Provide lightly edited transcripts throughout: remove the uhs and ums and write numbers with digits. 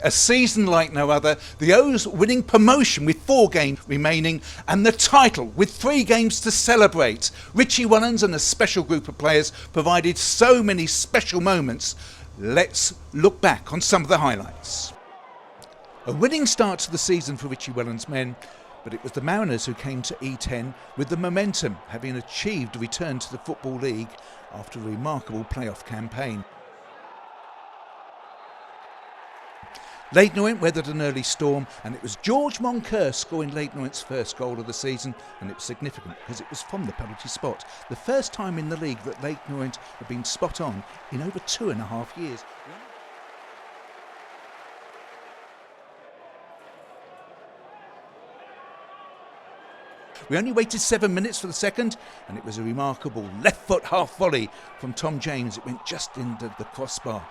A season like no other, the O's winning promotion with 4 games remaining and the title with 3 games to celebrate. Richie Wellens and a special group of players provided so many special moments. Let's look back on some of the highlights. A winning start to the season for Richie Wellens' men, but it was the Mariners who came to E10 with the momentum, having achieved a return to the Football League after a remarkable playoff campaign. Leyton Orient weathered an early storm, and it was George Moncur scoring Leyton Orient's first goal of the season, and it was significant because it was from the penalty spot. The first time in the league that Leyton Orient had been spot on in over 2.5 years. We only waited 7 minutes for the second, and it was a remarkable left foot half volley from Tom James. It went just into the crossbar.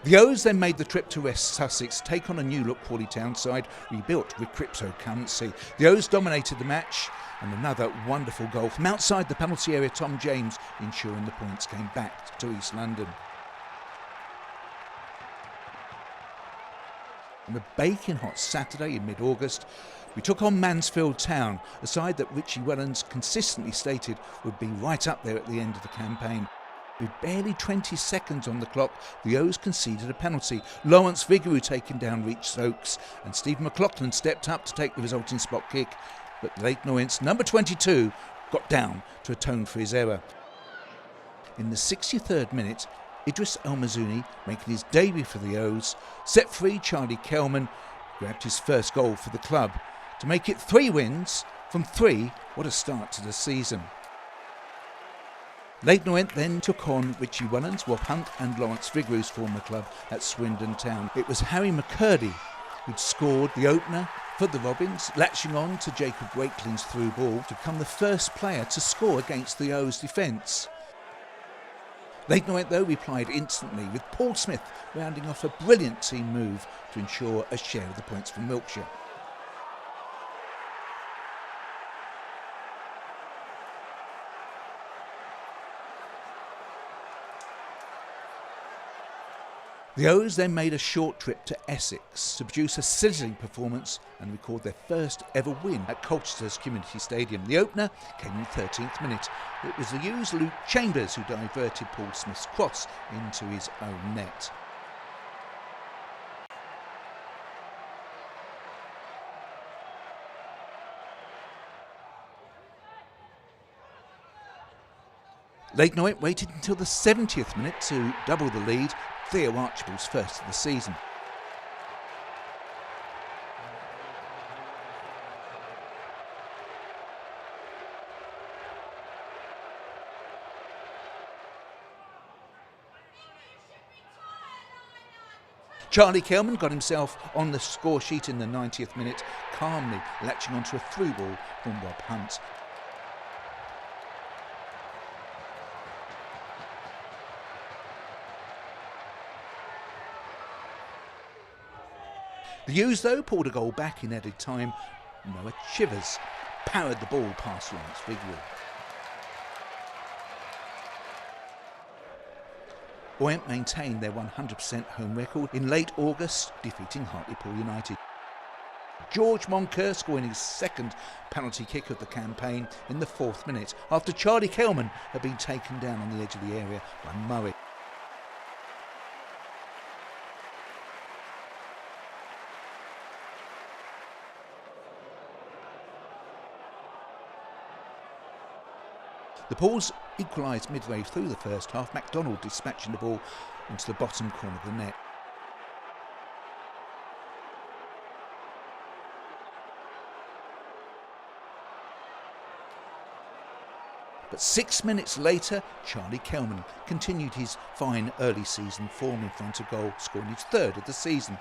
The O's then made the trip to West Sussex, take on a new look Crawley Town side, rebuilt with cryptocurrency. The O's dominated the match, and another wonderful goal from outside the penalty area, Tom James, ensuring the points came back to East London. On a baking hot Saturday in mid-August, we took on Mansfield Town, a side that Richie Wellens consistently stated would be right up there at the end of the campaign. With barely 20 seconds on the clock, the O's conceded a penalty. Lawrence Vigouroux taking down Reece Stokes, and Stephen McLaughlin stepped up to take the resulting spot kick. But Leyton Orient's number 22 got down to atone for his error. In the 63rd minute, Idris El Mazouni, making his debut for the O's, set free Charlie Kelman, grabbed his first goal for the club. To make it 3 wins from 3, what a start to the season. Leyton Orient then took on Richie Wellens, Rob Hunt and Lawrence Vigouroux's former club at Swindon Town. It was Harry McCurdy who'd scored the opener for the Robins, latching on to Jacob Wakeling's through ball to become the first player to score against the O's defence. Leyton Orient though replied instantly, with Paul Smith rounding off a brilliant team move to ensure a share of the points from Wiltshire. The O's then made a short trip to Essex to produce a sizzling performance and record their first ever win at Colchester's Community Stadium. The opener came in the 13th minute. It was the U's Luke Chambers who diverted Paul Smith's cross into his own net. Leyton Orient waited until the 70th minute to double the lead, Theo Archibald's first of the season. Charlie Kelman got himself on the score sheet in the 90th minute, calmly latching onto a through ball from Rob Hunt. The U's though pulled a goal back in added time. Noah Chivers powered the ball past Lawrence Vigouroux. Orient maintained their 100% home record in late August, defeating Hartlepool United. George Moncur scoring his second penalty kick of the campaign in the 4th minute after Charlie Kelman had been taken down on the edge of the area by Murray. The Pauls equalised midway through the first half, MacDonald dispatching the ball into the bottom corner of the net. But 6 minutes later, Charlie Kelman continued his fine early season form in front of goal, scoring his 3rd of the season.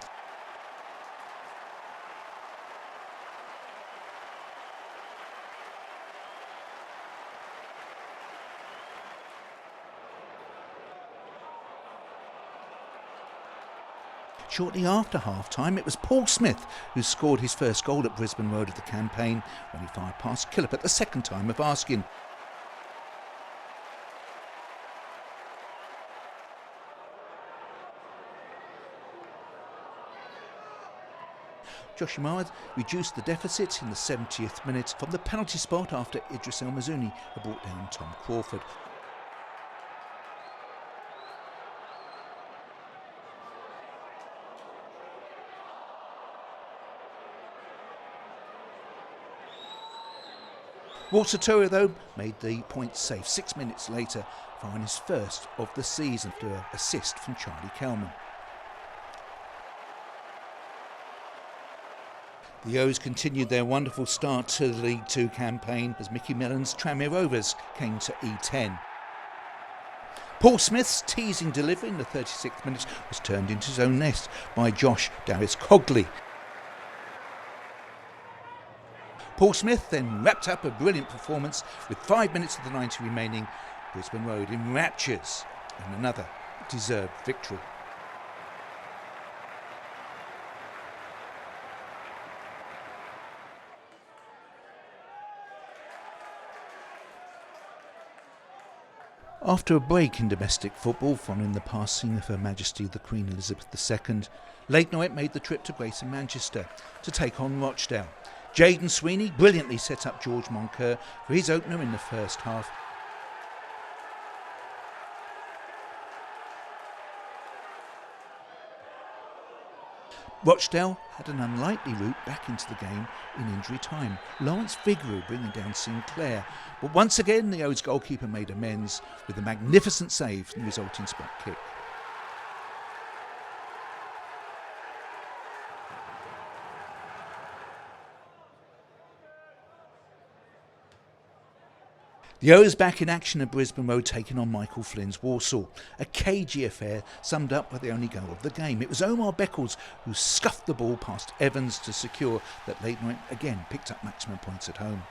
Shortly after half-time, it was Paul Smith who scored his first goal at Brisbane Road of the campaign when he fired past Killip at the second time of asking. Josh Imad reduced the deficit in the 70th minute from the penalty spot after Idris El Mazouni had brought down Tom Crawford. Walter Turner, though, made the point safe 6 minutes later, firing his first of the season after an assist from Charlie Kelman. The O's continued their wonderful start to the League Two campaign as Mickey Mellon's Tranmere Rovers came to E10. Paul Smith's teasing delivery in the 36th minute was turned into his own nest by Josh Darius Cogley. Paul Smith then wrapped up a brilliant performance with 5 minutes of the 90 remaining. Brisbane Road in raptures and another deserved victory. After a break in domestic football following the passing of Her Majesty the Queen Elizabeth II, Leyton made the trip to Greater Manchester to take on Rochdale. Jayden Sweeney brilliantly set up George Moncur for his opener in the first half. Rochdale had an unlikely route back into the game in injury time. Lawrence Vigouroux bringing down Sinclair. But once again, the O's goalkeeper made amends with a magnificent save from the resulting spot kick. The O's back in action at Brisbane Road taking on Michael Flynn's Walsall. A cagey affair summed up by the only goal of the game. It was Omar Beckles who scuffed the ball past Evans to secure that Leyton again picked up maximum points at home.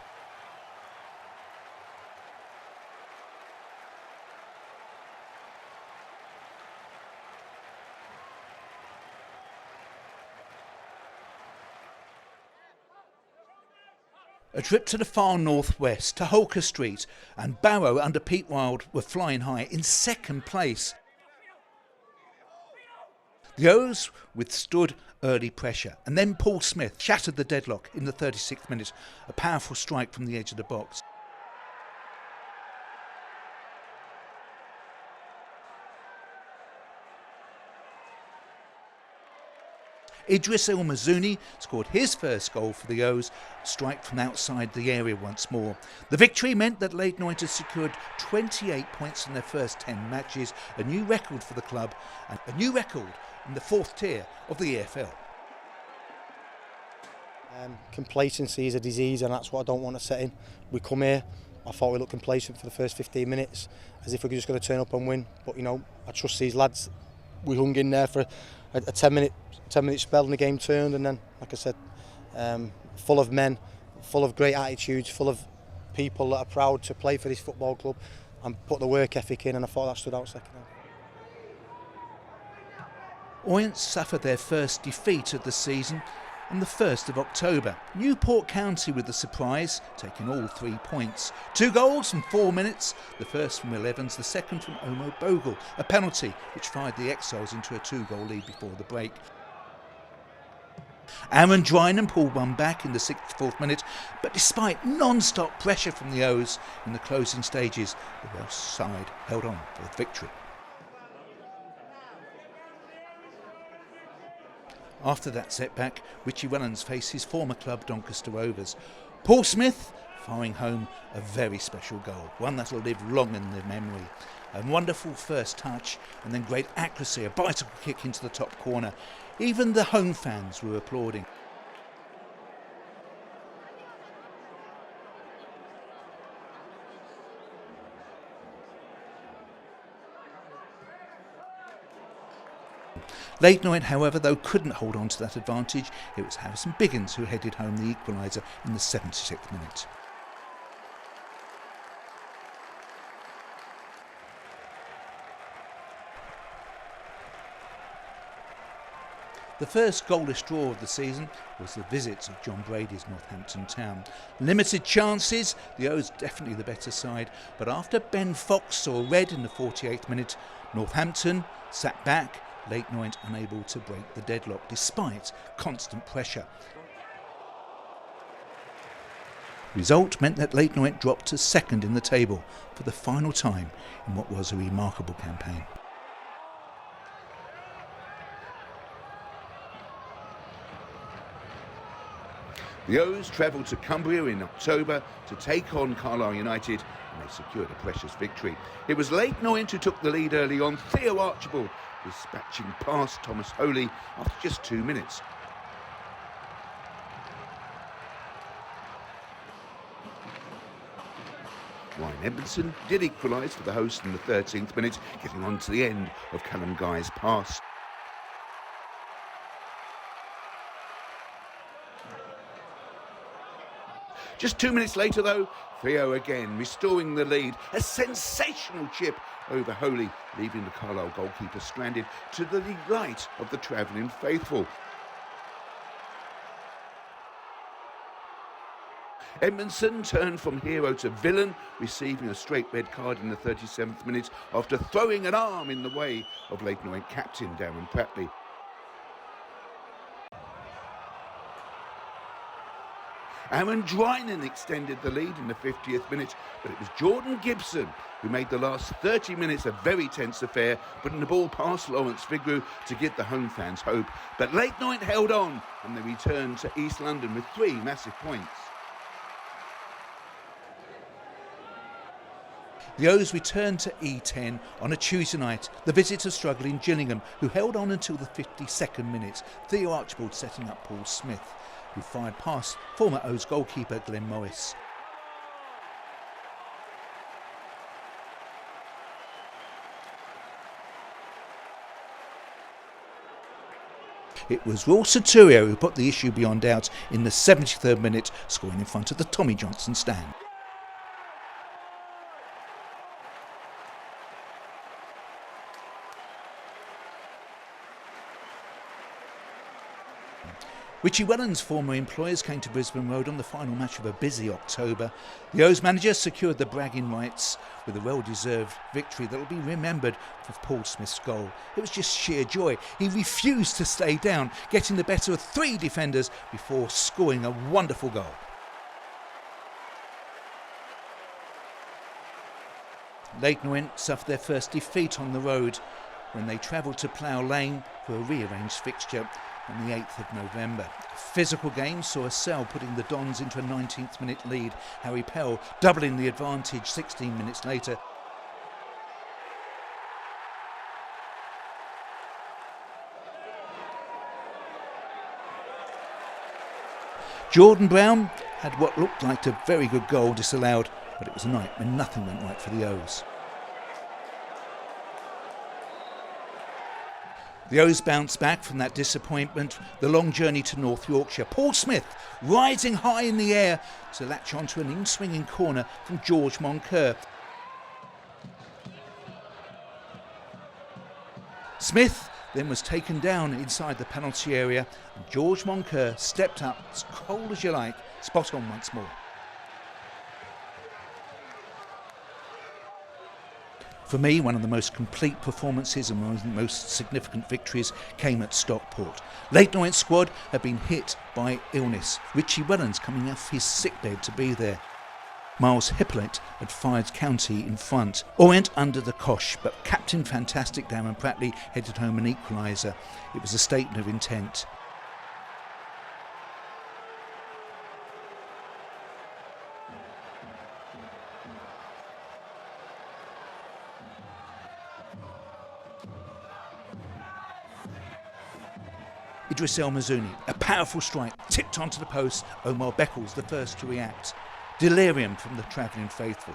A trip to the far northwest, to Holker Street, and Barrow under Pete Wild were flying high in second place. The O's withstood early pressure, and then Paul Smith shattered the deadlock in the 36th minute, a powerful strike from the edge of the box. Idris El Mazouni scored his first goal for the O's, strike from outside the area once more. The victory meant that Leyton Orient had secured 28 points in their first 10 matches, a new record for the club and a new record in the fourth tier of the EFL. Complacency is a disease, and that's what I don't want to set in. We come here, I thought we looked complacent for the first 15 minutes, as if we were just going to turn up and win. But you know, I trust these lads. We hung in there for a 10-minute spell, and the game turned. And then, like I said, full of men, full of great attitudes, full of people that are proud to play for this football club and put the work ethic in. And I thought that stood out second half. Orient suffered their first defeat of the season on the 1st of October. Newport County with the surprise, taking all 3 points. 2 goals from 4 minutes, the first from Will Evans, the second from Omo Bogle, a penalty which fired the Exiles into a 2-goal lead before the break. Aaron Drynan pulled one back in the 64th minute, but despite non-stop pressure from the O's in the closing stages, the Welsh side held on for the victory. After that setback, Richie Wellens faced his former club Doncaster Rovers. Paul Smith firing home a very special goal, one that will live long in the memory. A wonderful first touch and then great accuracy, a bicycle kick into the top corner. Even the home fans were applauding. Leyton Orient, however, though, couldn't hold on to that advantage. It was Harrison Biggins who headed home the equaliser in the 76th minute. The first goalless draw of the season was the visits of John Brady's Northampton Town. Limited chances, the O's definitely the better side, but after Ben Fox saw red in the 48th minute, Northampton sat back, Leyton Orient unable to break the deadlock despite constant pressure. Result meant that Leyton Orient dropped to second in the table for the final time in what was a remarkable campaign. The O's travelled to Cumbria in October to take on Carlisle United, and they secured a precious victory. It was Leyton Orient who took the lead early on, Theo Archibald dispatching past Thomas Holy after just 2 minutes. Ryan Edmondson did equalise for the host in the 13th minute, getting on to the end of Callum Guy's pass. Just 2 minutes later, though, Theo again restoring the lead. A sensational chip over Holy, leaving the Carlisle goalkeeper stranded, to the delight of the travelling faithful. Edmondson turned from hero to villain, receiving a straight red card in the 37th minute after throwing an arm in the way of Leyton Orient captain Darren Pratley. Aaron Drinan extended the lead in the 50th minute, but it was Jordan Gibson who made the last 30 minutes a very tense affair, putting the ball past Lawrence Vigru to give the home fans hope. But Leyton Orient held on, and they returned to East London with 3 massive points. The O's returned to E10 on a Tuesday night, the visitor struggling Gillingham, who held on until the 52nd minute, Theo Archibald setting up Paul Smith, who fired past former O's goalkeeper Glenn Morris. It was Raul Saturio who put the issue beyond doubt in the 73rd minute, scoring in front of the Tommy Johnson stand. Richie Wellens' former employers came to Brisbane Road on the final match of a busy October. The O's manager secured the bragging rights with a well-deserved victory that will be remembered for Paul Smith's goal. It was just sheer joy. He refused to stay down, getting the better of 3 defenders before scoring a wonderful goal. Leyton Orient suffered their first defeat on the road when they travelled to Plough Lane for a rearranged fixture on the 8th of November. Physical game saw Sell putting the Dons into a 19th minute lead, Harry Pell doubling the advantage 16 minutes later. Jordan Brown had what looked like a very good goal disallowed, but it was a night when nothing went right for the O's. The O's bounced back from that disappointment, the long journey to North Yorkshire. Paul Smith rising high in the air to latch onto an in-swinging corner from George Moncur. Smith then was taken down inside the penalty area, and George Moncur stepped up, as cold as you like, spot on once more. For me, one of the most complete performances and one of the most significant victories came at Stockport. Leyton Orient's squad had been hit by illness. Richie Wellens coming off his sickbed to be there. Miles Hippolyte had fired County in front. Orient under the cosh, but Captain Fantastic Darren Pratley headed home an equaliser. It was a statement of intent. Idris El Mazouni, a powerful strike, tipped onto the post. Omar Beckles the first to react. Delirium from the travelling faithful.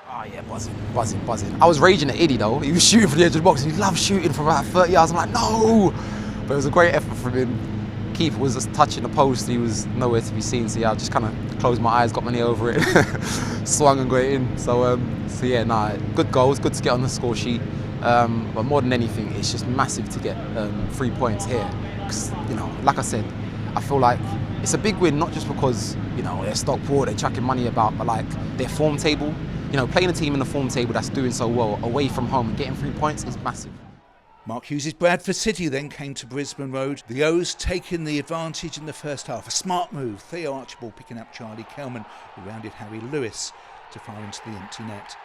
Oh yeah, buzzing. I was raging at Iddy though. He was shooting for the edge of the box. He loved shooting from about 30 yards. I'm like, no! But it was a great effort from him. Keeper was just touching the post. He was nowhere to be seen. So yeah, I just kind of closed my eyes, got my knee over it, swung and got it in. So yeah, nah, good goals, good to get on the score sheet. But more than anything, it's just massive to get 3 points here. Because, you know, like I said, I feel like it's a big win, not just because, you know, they're Stockport, they're chucking money about, but like their form table. You know, playing a team in the form table that's doing so well away from home and getting 3 points is massive. Mark Hughes' Bradford City then came to Brisbane Road. The O's taking the advantage in the first half. A smart move. Theo Archibald picking up Charlie Kelman, who rounded Harry Lewis to fire into the empty net.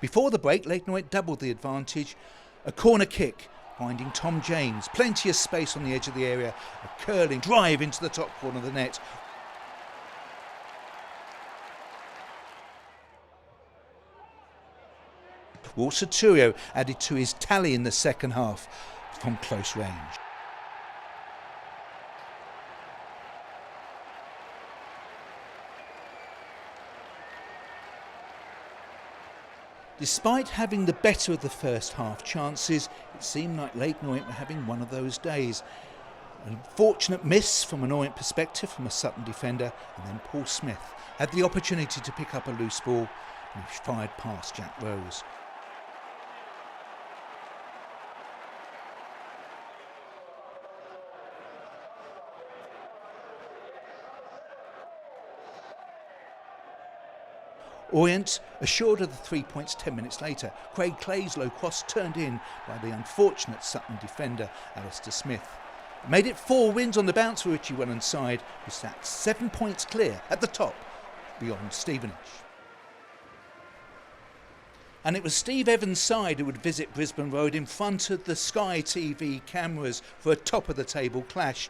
Before the break, Leyton Orient doubled the advantage. A corner kick, finding Tom James. Plenty of space on the edge of the area. A curling drive into the top corner of the net. Walter Turio added to his tally in the second half from close range. Despite having the better of the first half chances, it seemed like Leyton Orient were having one of those days. An unfortunate miss from an Orient perspective from a Sutton defender, and then Paul Smith had the opportunity to pick up a loose ball and he fired past Jack Rose. Orient assured of the 3 points 10 minutes later. Craig Clay's low cross turned in by the unfortunate Sutton defender Alistair Smith. It made it 4 wins on the bounce for Richie Wellens' side, who sat 7 points clear at the top beyond Stevenage. And it was Steve Evans' side who would visit Brisbane Road in front of the Sky TV cameras for a top-of-the-table clash.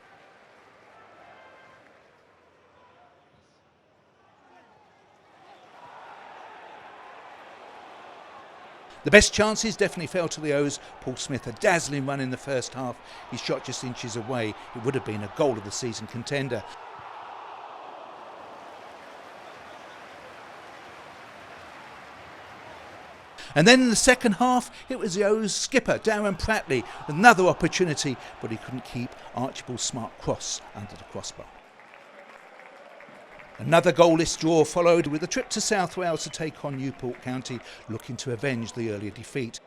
The best chances definitely fell to the O's. Paul Smith, a dazzling run in the first half. His shot just inches away. It would have been a goal of the season contender. And then in the second half, it was the O's skipper, Darren Pratley, with another opportunity, but he couldn't keep Archibald's smart cross under the crossbar. Another goalless draw followed, with a trip to South Wales to take on Newport County, looking to avenge the earlier defeat.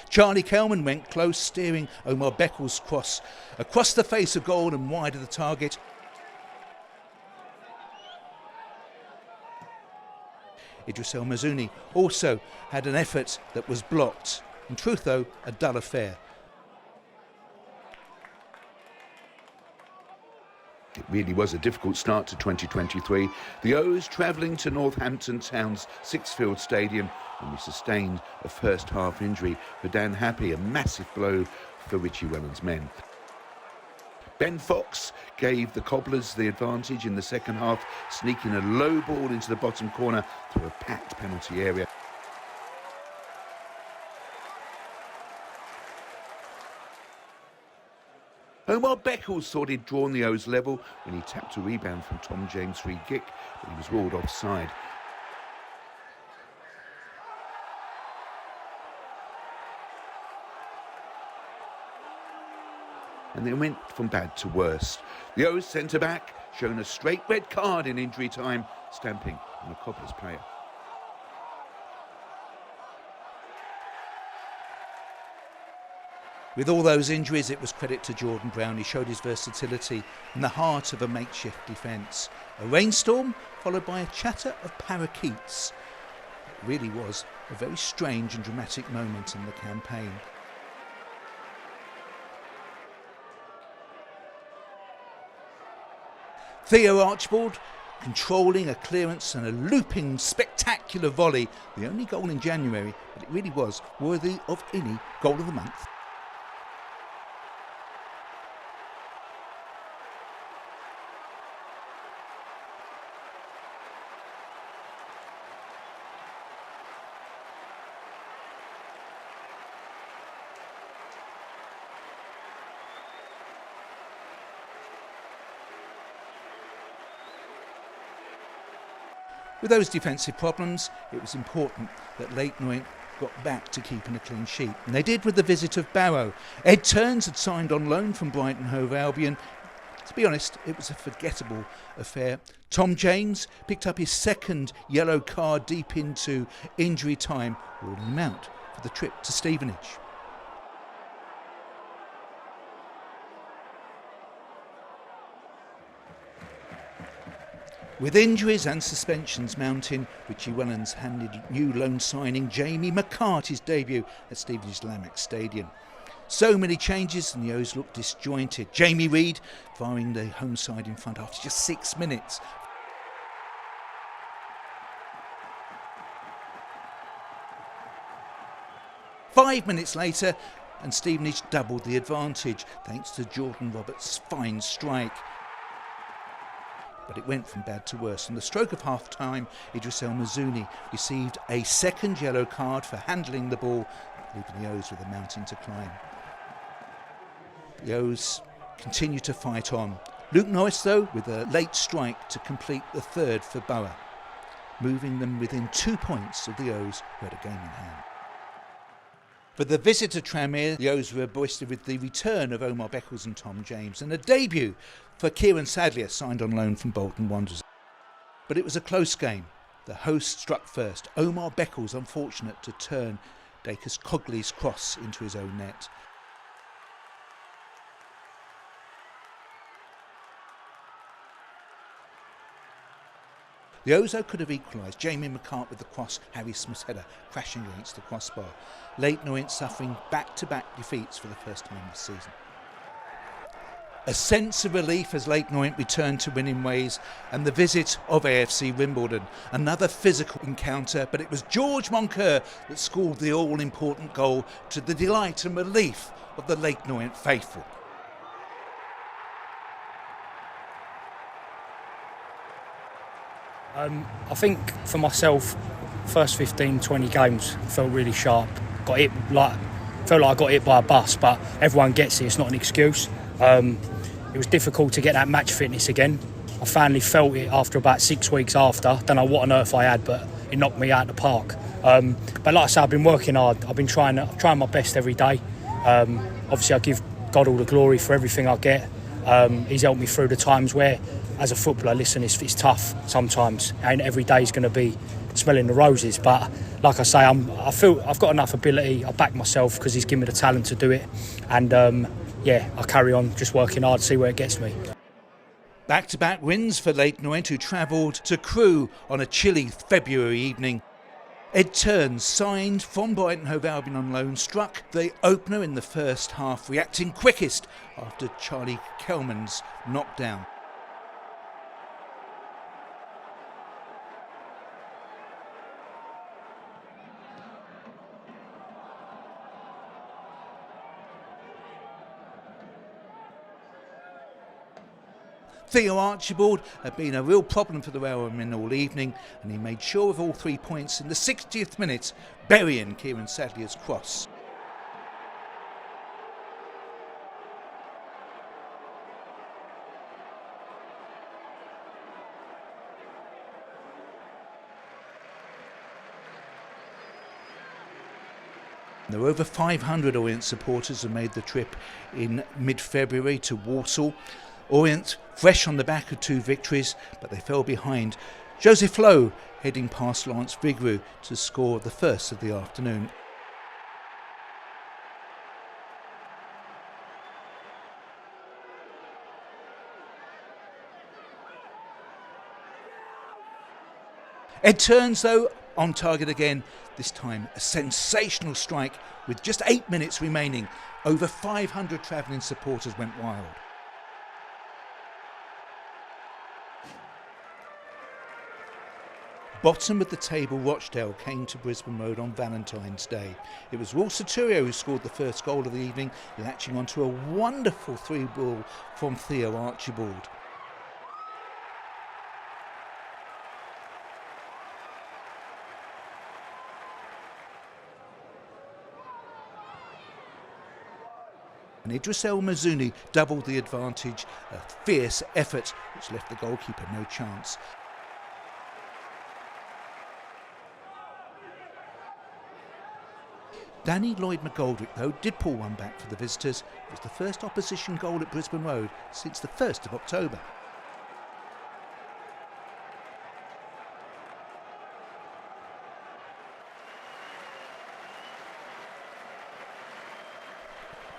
Charlie Kelman went close, steering Omar Beckles' cross across the face of goal and wide of the target. Idris El Mazouni also had an effort that was blocked. In truth, though, a dull affair. It really was a difficult start to 2023. The O's travelling to Northampton Town's Sixfield Stadium, and we sustained a first half injury for Dan Happy, a massive blow for Richie Wellens' men. Ben Fox gave the Cobblers the advantage in the second half, sneaking a low ball into the bottom corner through a packed penalty area. Omar Beckles thought he'd drawn the O's level when he tapped a rebound from Tom James' free kick, but he was ruled offside. And they went from bad to worse. The O's centre-back shown a straight red card in injury time, stamping on a Cobblers player. With all those injuries, it was credit to Jordan Brown. He showed his versatility in the heart of a makeshift defence. A rainstorm followed by a chatter of parakeets. It really was a very strange and dramatic moment in the campaign. Theo Archibald controlling a clearance and a looping spectacular volley. The only goal in January, but it really was worthy of any goal of the month. With those defensive problems, it was important that Leyton Orient got back to keeping a clean sheet. And they did with the visit of Barrow. Ed Turns had signed on loan from Brighton Hove Albion. To be honest, it was a forgettable affair. Tom James picked up his second yellow card deep into injury time, ruling him out for the trip to Stevenage. With injuries and suspensions mounting, Richie Wellens handed new loan signing Jamie McCart his debut at Stevenage Lamex Stadium. So many changes and the O's looked disjointed. Jamie Reid firing the home side in front after just 6 minutes. Five minutes later, and Stevenage doubled the advantage thanks to Jordan Roberts' fine strike. But it went from bad to worse. On the stroke of half-time, Idris El Mazouni received a second yellow card for handling the ball, leaving the O's with a mountain to climb. The O's continue to fight on. Luke Norris, though, with a late strike to complete the third for Borough, moving them within 2 points of the O's, who had a game in hand. For the visit to Tranmere, the O's were boasted with the return of Omar Beckles and Tom James, and a debut for Kieran Sadlier, signed on loan from Bolton Wanderers. But it was a close game. The host struck first. Omar Beckles unfortunate to turn Dacus Cogley's cross into his own net. The O's could have equalised. Jamie McCart with the cross, Harry Smith's header crashing against the crossbar. Leyton Orient suffering back-to-back defeats for the first time this season. A sense of relief as Leyton Orient returned to winning ways, and the visit of AFC Wimbledon. Another physical encounter, but it was George Moncur that scored the all-important goal, to the delight and relief of the Leyton Orient faithful. I think for myself, first 15, 20 games felt really sharp. Felt like I got hit by a bus, but everyone gets it. It's not an excuse. It was difficult to get that match fitness again. I finally felt it after about 6 weeks after. Don't know what on earth I had, but it knocked me out of the park. But like I said, I've been working hard. I've been trying my best every day. Obviously, I give God all the glory for everything I get. He's helped me through the times where, as a footballer, listen, it's tough sometimes, and every day is going to be smelling the roses. But like I say, I feel I've got enough ability. I back myself because he's given me the talent to do it, and I carry on just working hard, see where it gets me. Back-to-back wins for Leyton Orient, who travelled to Crewe on a chilly February evening. Ed Turns, signed from Brighton Hove Albion on loan, struck the opener in the first half, reacting quickest after Charlie Kelman's knockdown. Theo Archibald had been a real problem for the Railwaymen all evening, and he made sure of all 3 points in the 60th minute, burying Kieran Sadlier's cross. There were over 500 Orient supporters who made the trip in mid-February to Walsall. Orient fresh on the back of 2 victories, but they fell behind. Joseph Lowe heading past Lawrence Vigouroux to score the first of the afternoon. Ed Turns, though, on target again, this time a sensational strike with just 8 minutes remaining. Over 500 travelling supporters went wild. Bottom of the table, Rochdale came to Brisbane Road on Valentine's Day. It was Will Soturio who scored the first goal of the evening, latching onto a wonderful 3-ball from Theo Archibald. And Idris El Mazouni doubled the advantage, a fierce effort which left the goalkeeper no chance. Danny Lloyd-McGoldrick, though, did pull one back for the visitors. It was the first opposition goal at Brisbane Road since the 1st of October.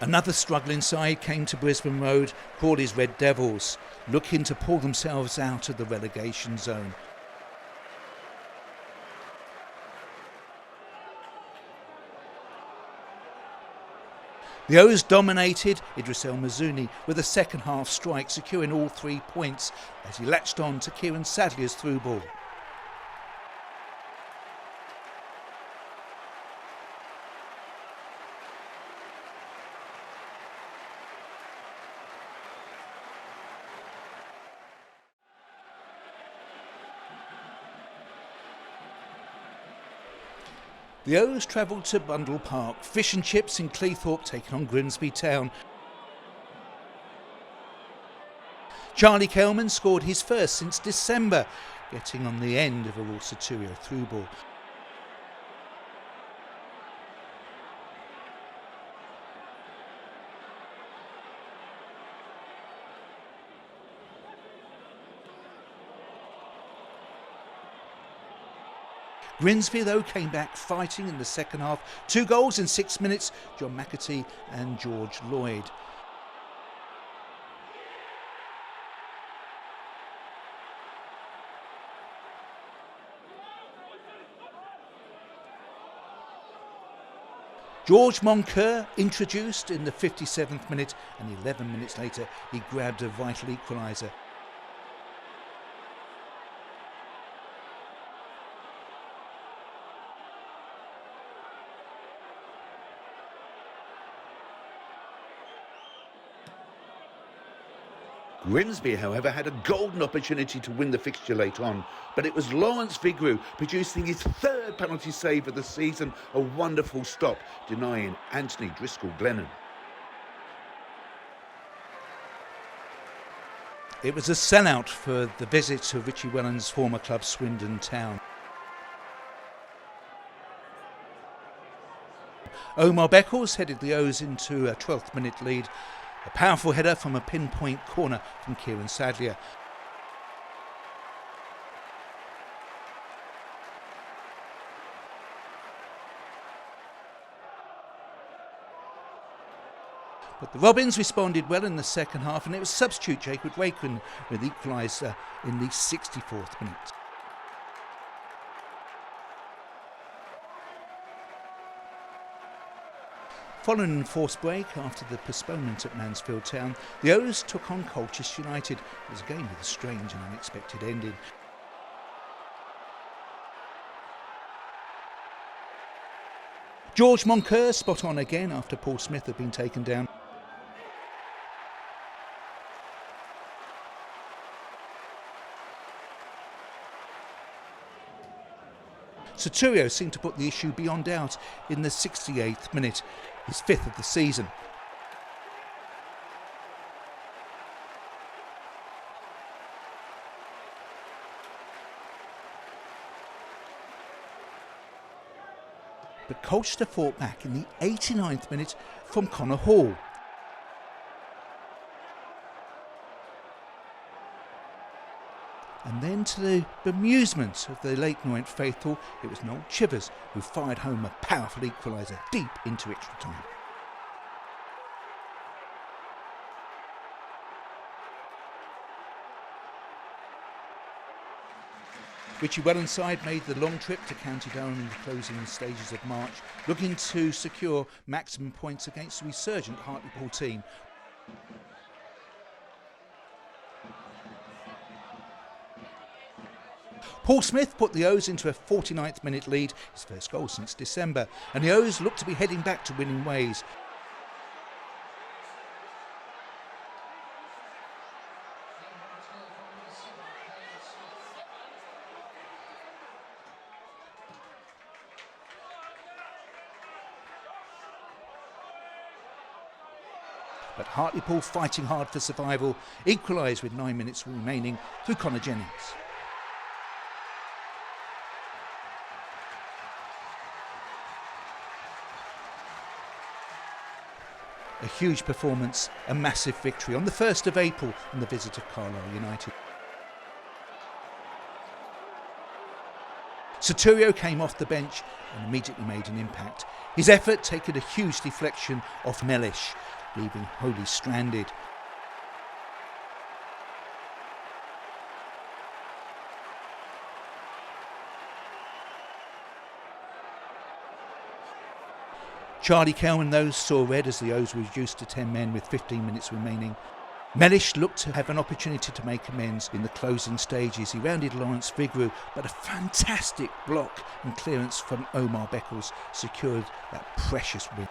Another struggling side came to Brisbane Road, Crawley's Red Devils, looking to pull themselves out of the relegation zone. The O's dominated, Idris El Mazouni with a second half strike, securing all 3 points as he latched on to Kieran Sadlier's through ball. The O's travelled to Bundle Park, Fish and Chips in Cleethorpes taking on Grimsby Town. Charlie Kelman scored his first since December, getting on the end of a Royal Centurion through ball. Grimsby, though, came back fighting in the second half. 2 goals in 6 minutes, John McAtee and George Lloyd. George Moncur introduced in the 57th minute, and 11 minutes later he grabbed a vital equaliser. Grimsby, however, had a golden opportunity to win the fixture late on, but it was Lawrence Vigru producing his 3rd penalty save of the season, a wonderful stop, denying Anthony Driscoll-Glennon. It was a sellout for the visit of Richie Wellens' former club Swindon Town. Omar Beckles headed the O's into a 12th minute lead. A powerful header from a pinpoint corner from Kieran Sadlier. But the Robins responded well in the second half, and it was substitute Jacob Wakeman with the equaliser in the 64th minute. Following an enforced break after the postponement at Mansfield Town, the O's took on Colchester United. It was a game with a strange and unexpected ending. George Moncur spot on again after Paul Smith had been taken down. Soturio seemed to put the issue beyond doubt in the 68th minute, his 5th of the season. But Colchester fought back in the 89th minute from Connor Hall. And then, to the bemusement of the Lake Noint faithful, it was Noel Chivers who fired home a powerful equaliser deep into extra time. Richie Wellens' side made the long trip to County Durham in the closing stages of March, looking to secure maximum points against the resurgent Hartlepool team. Paul Smith put the O's into a 49th minute lead, his first goal since December, and the O's looked to be heading back to winning ways. But Hartlepool, fighting hard for survival, equalised with 9 minutes remaining through Connor Jennings. a huge performance, a massive victory on the 1st of April in the visit of Carlisle United. Soturio came off the bench and immediately made an impact. His effort taking a huge deflection off Mellish, leaving Holy stranded. Charlie Kelman, though, saw red as the O's were reduced to 10 men with 15 minutes remaining. Mellish looked to have an opportunity to make amends in the closing stages. He rounded Lawrence Vigouroux, but a fantastic block and clearance from Omar Beckles secured that precious win.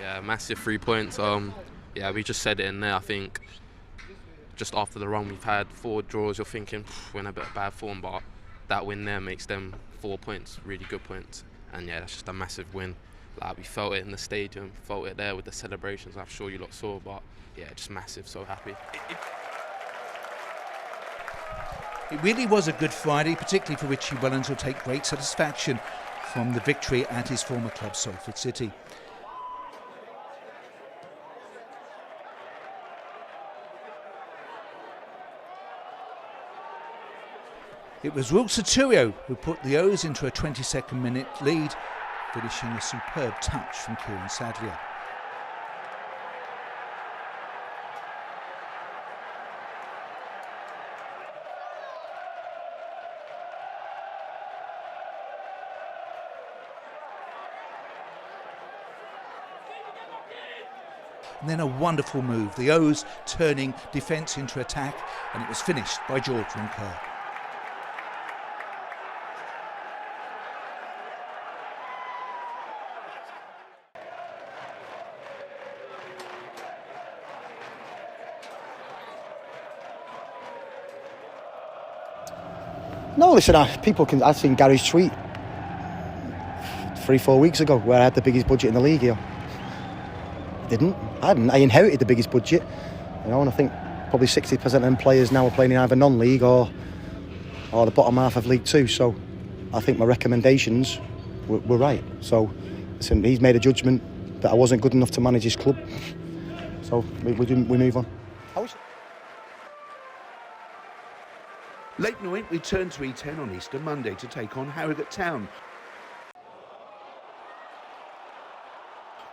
Yeah, massive 3 points. Yeah, we just said it in there. I think just after the run we've had, 4 draws, you're thinking we're in a bit of bad form, but that win there makes them 4 points, really good points. And yeah, that's just a massive win. Like, we felt it in the stadium, felt it there with the celebrations. I'm sure you lot saw, but yeah, just massive. So happy. It really was a good Friday, particularly for Richie Wellens, who'll take great satisfaction from the victory at his former club, Salford City. It was Will Soturio who put the O's into a 22nd minute lead, finishing a superb touch from Kieran Sadlier. And then a wonderful move, the O's turning defence into attack, and it was finished by Jordan Kerr. No, listen, I've seen Gary's tweet 3-4 weeks ago where I had the biggest budget in the league here. I didn't. I inherited the biggest budget, and I think probably 60% of them players now are playing in either non-league or the bottom half of League Two. So I think my recommendations were right. So listen, he's made a judgment that I wasn't good enough to manage his club. So we move on. Late night, we turn to E10 on Easter Monday to take on Harrogate Town.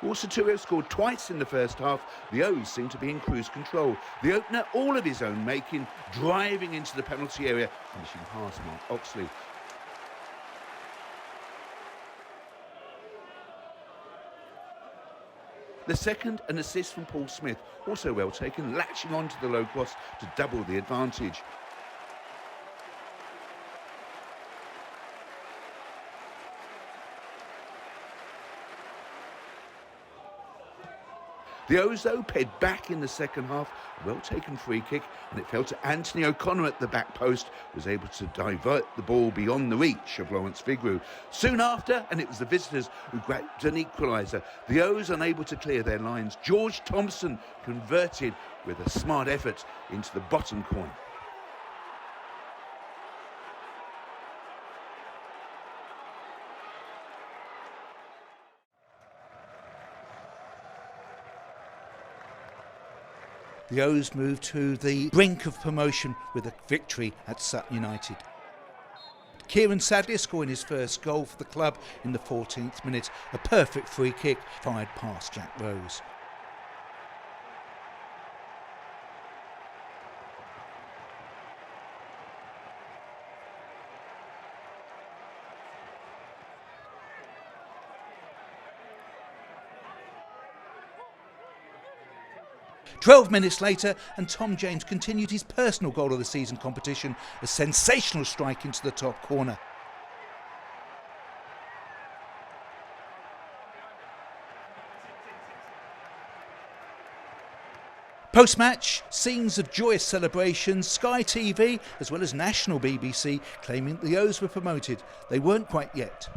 Soturio scored twice in the first half. The O's seem to be in cruise control. The opener, all of his own making, driving into the penalty area, finishing past Mark Oxley. The second, an assist from Paul Smith, also well taken, latching onto the low cross to double the advantage. The O's, though, paid back in the second half. A well-taken free kick, and it fell to Anthony O'Connor at the back post, was able to divert the ball beyond the reach of Lawrence Vigouroux. Soon after, and it was the visitors who grabbed an equaliser, the O's unable to clear their lines. George Thompson converted with a smart effort into the bottom corner. The O's moved to the brink of promotion with a victory at Sutton United. Kieran Sadlier scoring his first goal for the club in the 14th minute, a perfect free kick fired past Jack Rose. "12 minutes later, and Tom James continued his personal goal of the season competition, a sensational strike into the top corner. Post-match, scenes of joyous celebrations, Sky TV as well as national BBC claiming the O's were promoted. They weren't quite yet.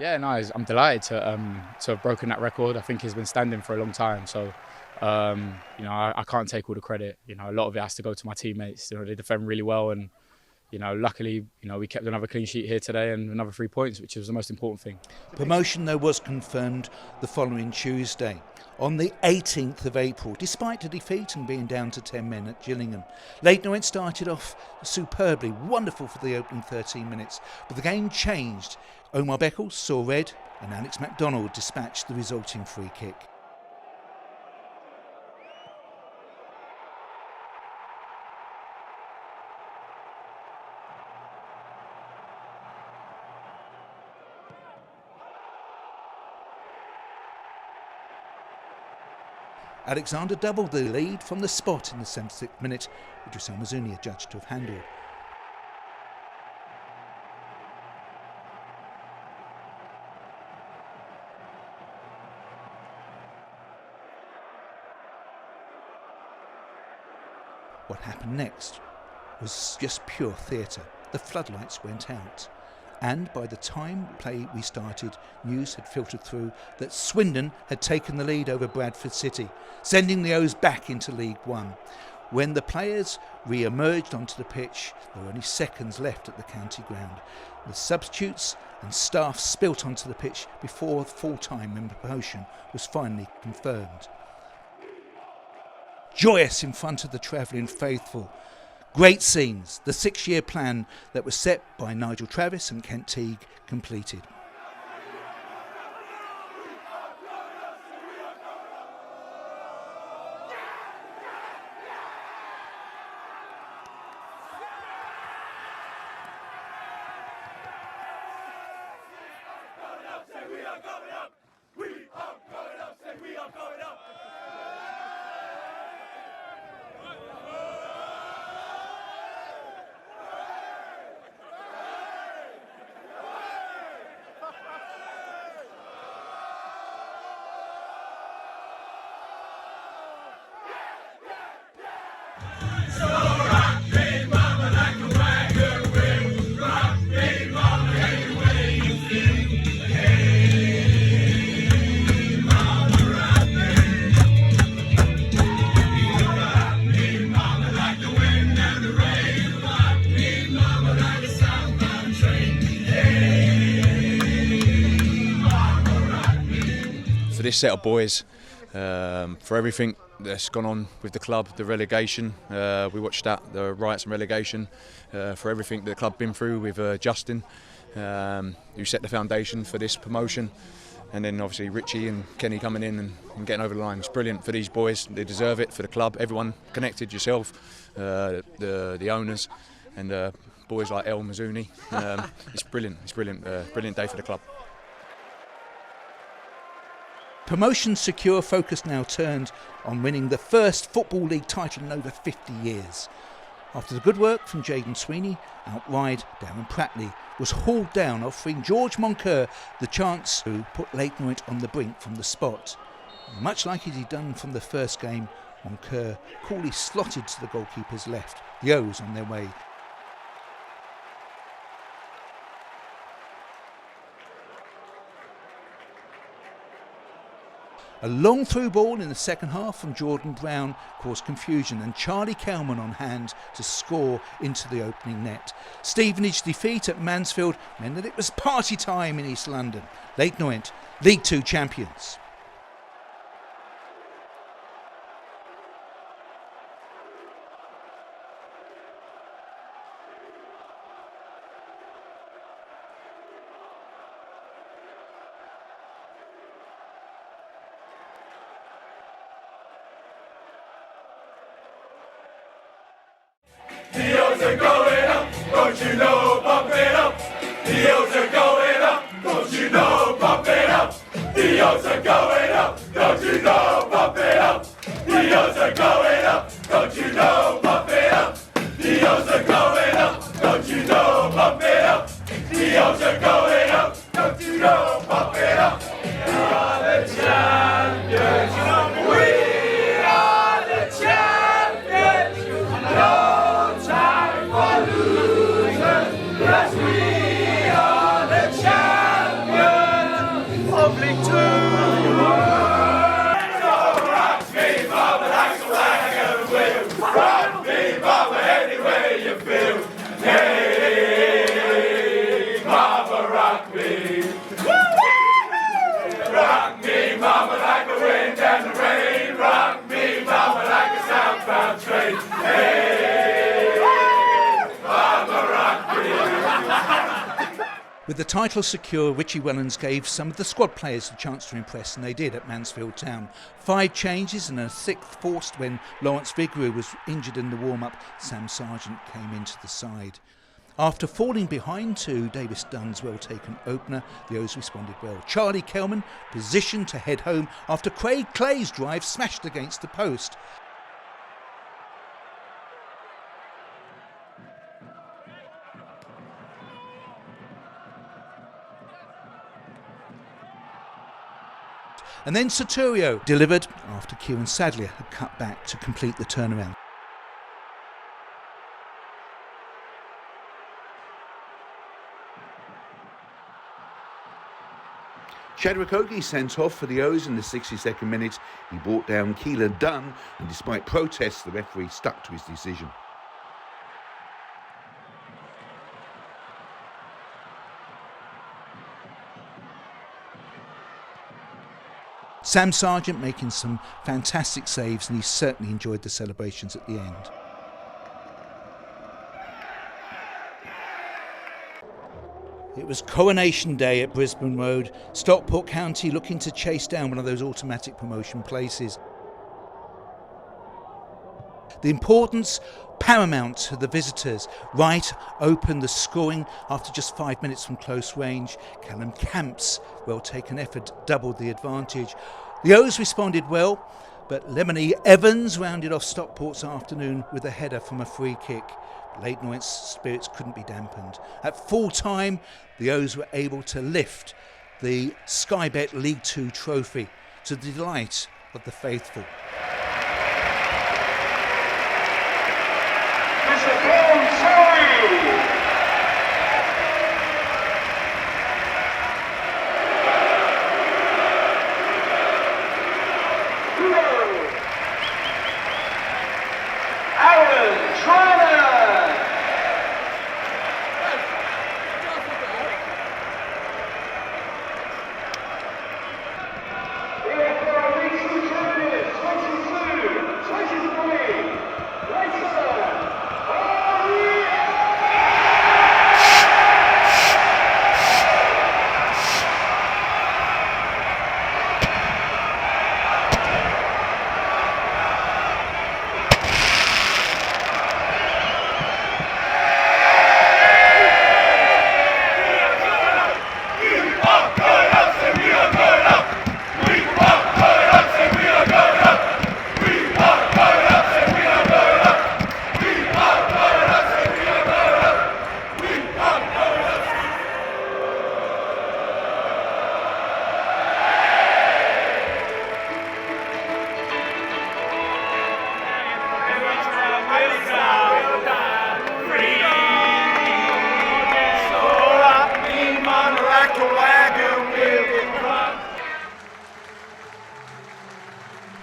Yeah, no, I'm delighted to have broken that record. I think he's been standing for a long time, so I can't take all the credit. A lot of it has to go to my teammates. They defend really well, and luckily, we kept another clean sheet here today and another 3 points, which was the most important thing. Promotion, though, was confirmed the following Tuesday, on the 18th of April, despite a defeat and being down to 10 men at Gillingham. Leyton Orient started off superbly, wonderful for the opening 13 minutes, but the game changed. Omar Beckles saw red and Alex MacDonald dispatched the resulting free kick. Alexander doubled the lead from the spot in the 76th minute, which was Mazzuni adjudged to have handled. What happened next was just pure theatre. The floodlights went out, and by the time play restarted, news had filtered through that Swindon had taken the lead over Bradford City, sending the O's back into League One. When the players re-emerged onto the pitch, there were only seconds left at the county ground. The substitutes and staff spilt onto the pitch before full-time and promotion was finally confirmed. Joyous in front of the travelling faithful. Great scenes, the 6-year plan that was set by Nigel Travis and Kent Teague completed. For this set of boys, for everything that's gone on with the club, the relegation, we watched that, the riots and relegation, for everything the club been through with Justin, who set the foundation for this promotion, and then obviously Richie and Kenny coming in and getting over the line. It's brilliant for these boys, they deserve it, for the club, everyone connected, yourself, the owners, and boys like El Mazzuni. It's brilliant, brilliant day for the club. Promotion secure, focus now turned on winning the first Football League title in over 50 years. After the good work from Jayden Sweeney, out wide Darren Pratley was hauled down, offering George Moncur the chance to put Leyton Orient on the brink from the spot. Much like he'd done from the first game, Moncur coolly slotted to the goalkeeper's left. The O's on their way. A long through ball in the second half from Jordan Brown caused confusion, and Charlie Kelman on hand to score into the opening net. Stevenage defeat at Mansfield meant that it was party time in East London. Leyton Orient, League Two champions. The O's are going up, don't you know, pump it up. The O's are going up, don't you know, pump it up. The O's are going up, don't you know, pump it up. The O's are going up, don't you know, pump it up. The O's are going up, don't you know, pump it up. The O's are going up, don't you know, pump it up. We are the champions, we are the champions. No time for losers, yes, we are the champions. and the rain rock me, mama, like a southbound train. Hey, mama, rock me. With the title secure, Richie Wellens gave some of the squad players a chance to impress, and they did at Mansfield Town. 5 changes and a 6th forced when Lawrence Vigouroux was injured in the warm-up. Sam Sargent came into the side. After falling behind to Davis Dunn's well-taken opener, the O's responded well. Charlie Kelman positioned to head home after Craig Clay's drive smashed against the post. And then Soturio delivered after Kieran Sadlier had cut back to complete the turnaround. Chadwick Ogie sent off for the O's in the 62nd minute. He brought down Keelan Dunn, and despite protests, the referee stuck to his decision. Sam Sargent making some fantastic saves, and he certainly enjoyed the celebrations at the end. It was Coronation Day at Brisbane Road. Stockport County looking to chase down one of those automatic promotion places. The importance paramount to the visitors. Wright opened the scoring after just 5 minutes from close range. Callum Camp's well-taken effort doubled the advantage. The O's responded well, but Lemony Evans rounded off Stockport's afternoon with a header from a free kick. Leyton Orient's spirits couldn't be dampened. At full time, the O's were able to lift the Sky Bet League 2 trophy to the delight of the faithful.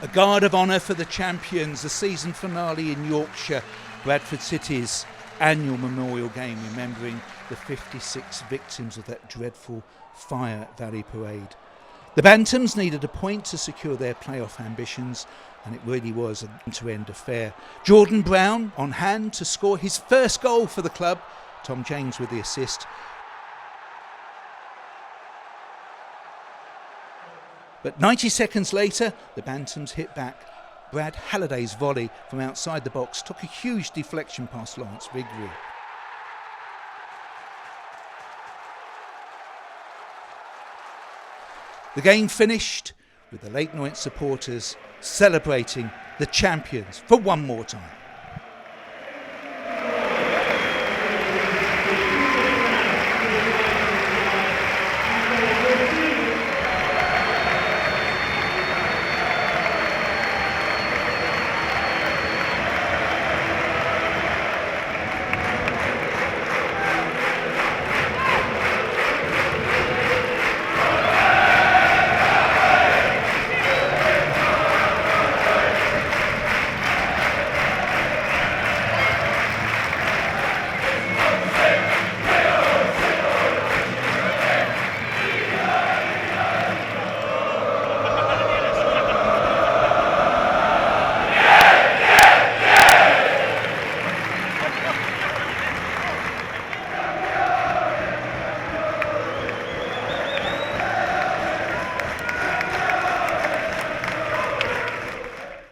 A guard of honour for the champions, the season finale in Yorkshire, Bradford City's annual memorial game, remembering the 56 victims of that dreadful Fire Valley parade. The Bantams needed a point to secure their playoff ambitions, and it really was an end-to-end affair. Jordan Brown on hand to score his first goal for the club, Tom James with the assist. But 90 seconds later, the Bantams hit back. Brad Halliday's volley from outside the box took a huge deflection past Lawrence Vigouroux. The game finished with the Leyton Orient supporters celebrating the champions for one more time.